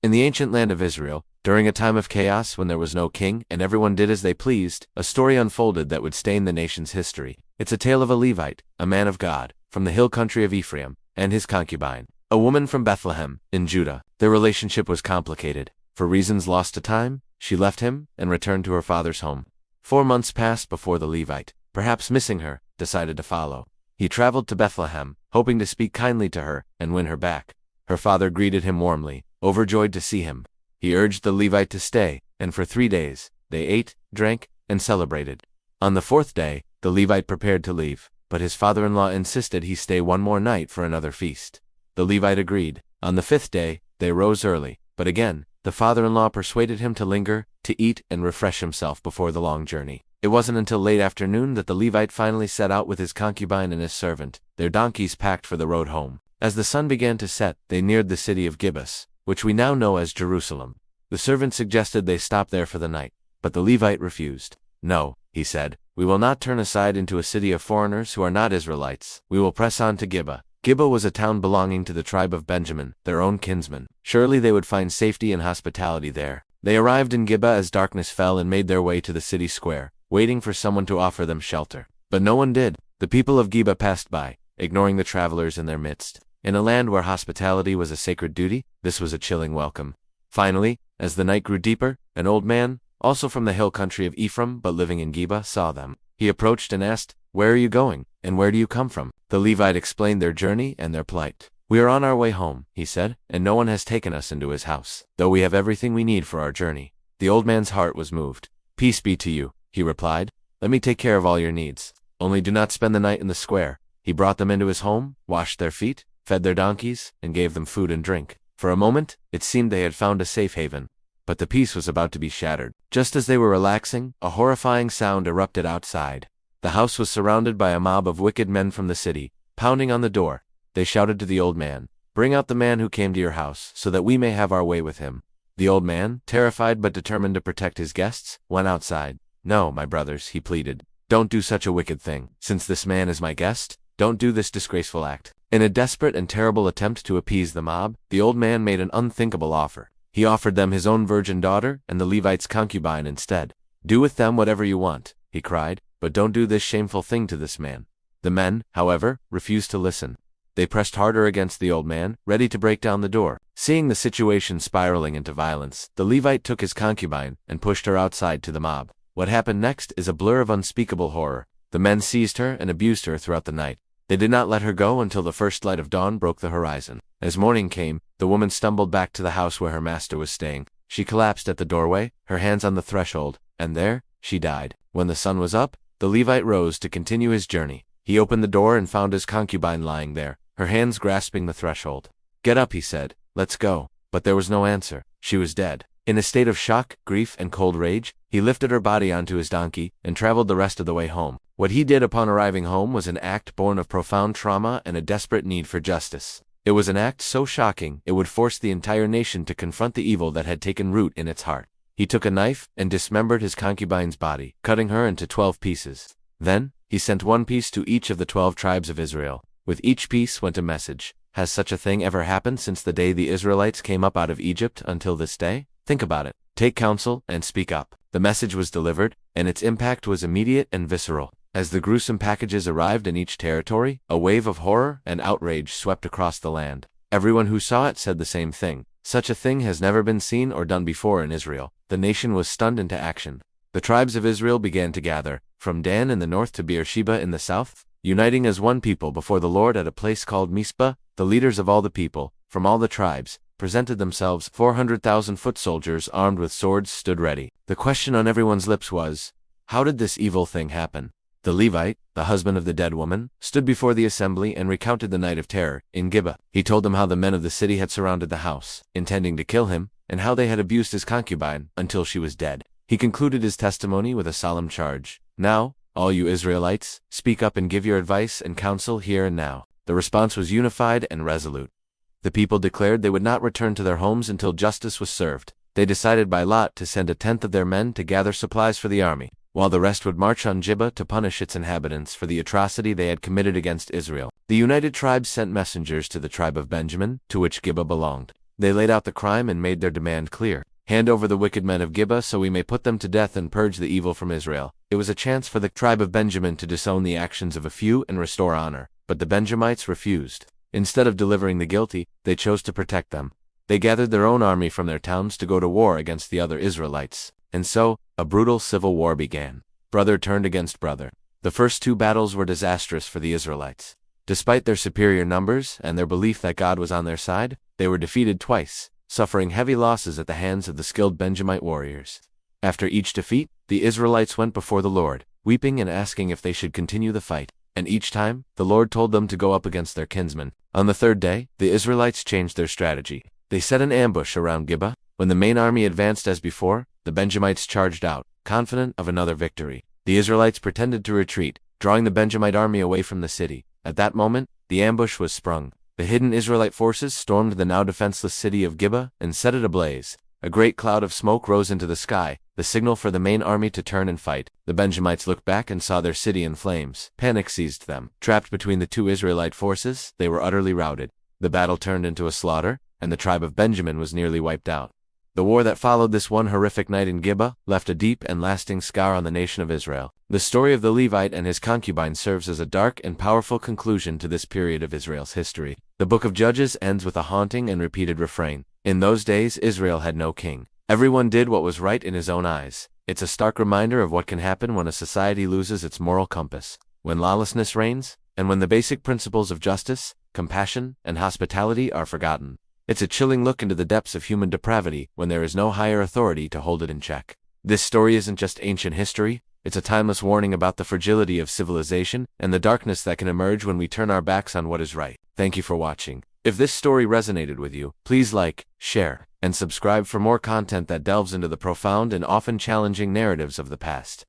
In the ancient land of Israel, during a time of chaos when there was no king and everyone did as they pleased, a story unfolded that would stain the nation's history. It's a tale of a Levite, a man of God, from the hill country of Ephraim, and his concubine, a woman from Bethlehem, in Judah. Their relationship was complicated. For reasons lost to time, she left him and returned to her father's home. 4 months passed before the Levite, perhaps missing her, decided to follow. He traveled to Bethlehem, hoping to speak kindly to her and win her back. Her father greeted him warmly, overjoyed to see him. He urged the Levite to stay, and for 3 days, they ate, drank, and celebrated. On the 4th day, the Levite prepared to leave, but his father-in-law insisted he stay one more night for another feast. The Levite agreed. On the 5th day, they rose early, but again, the father-in-law persuaded him to linger, to eat and refresh himself before the long journey. It wasn't until late afternoon that the Levite finally set out with his concubine and his servant, their donkeys packed for the road home. As the sun began to set, they neared the city of Gibeah, which we now know as Jerusalem. The servant suggested they stop there for the night, but the Levite refused. "No," he said, "we will not turn aside into a city of foreigners who are not Israelites. We will press on to Gibeah." Gibeah was a town belonging to the tribe of Benjamin, their own kinsmen. Surely they would find safety and hospitality there. They arrived in Gibeah as darkness fell and made their way to the city square, waiting for someone to offer them shelter. But no one did. The people of Gibeah passed by, ignoring the travelers in their midst. In a land where hospitality was a sacred duty, this was a chilling welcome. Finally, as the night grew deeper, an old man, also from the hill country of Ephraim but living in Gibeah, saw them. He approached and asked, "Where are you going, and where do you come from?" The Levite explained their journey and their plight. "We are on our way home," he said, "and no one has taken us into his house, though we have everything we need for our journey." The old man's heart was moved. "Peace be to you," he replied. "Let me take care of all your needs. Only do not spend the night in the square." He brought them into his home, washed their feet, fed their donkeys, and gave them food and drink. For a moment, it seemed they had found a safe haven. But the peace was about to be shattered. Just as they were relaxing, a horrifying sound erupted outside. The house was surrounded by a mob of wicked men from the city, pounding on the door. They shouted to the old man, "Bring out the man who came to your house, so that we may have our way with him." The old man, terrified but determined to protect his guests, went outside. "No, my brothers," he pleaded. "Don't do such a wicked thing. Since this man is my guest, don't do this disgraceful act." In a desperate and terrible attempt to appease the mob, the old man made an unthinkable offer. He offered them his own virgin daughter and the Levite's concubine instead. "Do with them whatever you want," he cried, "but don't do this shameful thing to this man." The men, however, refused to listen. They pressed harder against the old man, ready to break down the door. Seeing the situation spiraling into violence, the Levite took his concubine and pushed her outside to the mob. What happened next is a blur of unspeakable horror. The men seized her and abused her throughout the night. They did not let her go until the first light of dawn broke the horizon. As morning came, the woman stumbled back to the house where her master was staying. She collapsed at the doorway, her hands on the threshold, and there, she died. When the sun was up, the Levite rose to continue his journey. He opened the door and found his concubine lying there, her hands grasping the threshold. "Get up," he said. "Let's go." But there was no answer. She was dead. In a state of shock, grief, and cold rage, he lifted her body onto his donkey and traveled the rest of the way home. What he did upon arriving home was an act born of profound trauma and a desperate need for justice. It was an act so shocking it would force the entire nation to confront the evil that had taken root in its heart. He took a knife and dismembered his concubine's body, cutting her into 12 pieces. Then, he sent one piece to each of the 12 tribes of Israel. With each piece went a message. Has such a thing ever happened since the day the Israelites came up out of Egypt until this day? Think about it. Take counsel and speak up. The message was delivered, and its impact was immediate and visceral. As the gruesome packages arrived in each territory, a wave of horror and outrage swept across the land. Everyone who saw it said the same thing. Such a thing has never been seen or done before in Israel. The nation was stunned into action. The tribes of Israel began to gather, from Dan in the north to Beersheba in the south, uniting as one people before the Lord at a place called Mizpah. The leaders of all the people, from all the tribes, presented themselves. 400,000 foot soldiers armed with swords stood ready. The question on everyone's lips was, how did this evil thing happen? The Levite, the husband of the dead woman, stood before the assembly and recounted the night of terror in Gibeah. He told them how the men of the city had surrounded the house, intending to kill him, and how they had abused his concubine until she was dead. He concluded his testimony with a solemn charge. "Now, all you Israelites, speak up and give your advice and counsel here and now." The response was unified and resolute. The people declared they would not return to their homes until justice was served. They decided by lot to send 1/10 of their men to gather supplies for the army, while the rest would march on Gibeah to punish its inhabitants for the atrocity they had committed against Israel. The united tribes sent messengers to the tribe of Benjamin, to which Gibeah belonged. They laid out the crime and made their demand clear. Hand over the wicked men of Gibeah so we may put them to death and purge the evil from Israel. It was a chance for the tribe of Benjamin to disown the actions of a few and restore honor. But the Benjamites refused. Instead of delivering the guilty, they chose to protect them. They gathered their own army from their towns to go to war against the other Israelites. And so, a brutal civil war began. Brother turned against brother. The first 2 battles were disastrous for the Israelites. Despite their superior numbers and their belief that God was on their side, they were defeated twice, suffering heavy losses at the hands of the skilled Benjamite warriors. After each defeat, the Israelites went before the Lord, weeping and asking if they should continue the fight. And each time, the Lord told them to go up against their kinsmen. On the 3rd day, the Israelites changed their strategy. They set an ambush around Gibeah. When the main army advanced as before, the Benjamites charged out, confident of another victory. The Israelites pretended to retreat, drawing the Benjamite army away from the city. At that moment, the ambush was sprung. The hidden Israelite forces stormed the now defenseless city of Gibeah and set it ablaze. A great cloud of smoke rose into the sky, the signal for the main army to turn and fight. The Benjamites looked back and saw their city in flames. Panic seized them. Trapped between the 2 Israelite forces, they were utterly routed. The battle turned into a slaughter, and the tribe of Benjamin was nearly wiped out. The war that followed this one horrific night in Gibeah left a deep and lasting scar on the nation of Israel. The story of the Levite and his concubine serves as a dark and powerful conclusion to this period of Israel's history. The book of Judges ends with a haunting and repeated refrain. In those days, Israel had no king. Everyone did what was right in his own eyes. It's a stark reminder of what can happen when a society loses its moral compass, when lawlessness reigns, and when the basic principles of justice, compassion, and hospitality are forgotten. It's a chilling look into the depths of human depravity when there is no higher authority to hold it in check. This story isn't just ancient history, it's a timeless warning about the fragility of civilization and the darkness that can emerge when we turn our backs on what is right. Thank you for watching. If this story resonated with you, please like, share, and subscribe for more content that delves into the profound and often challenging narratives of the past.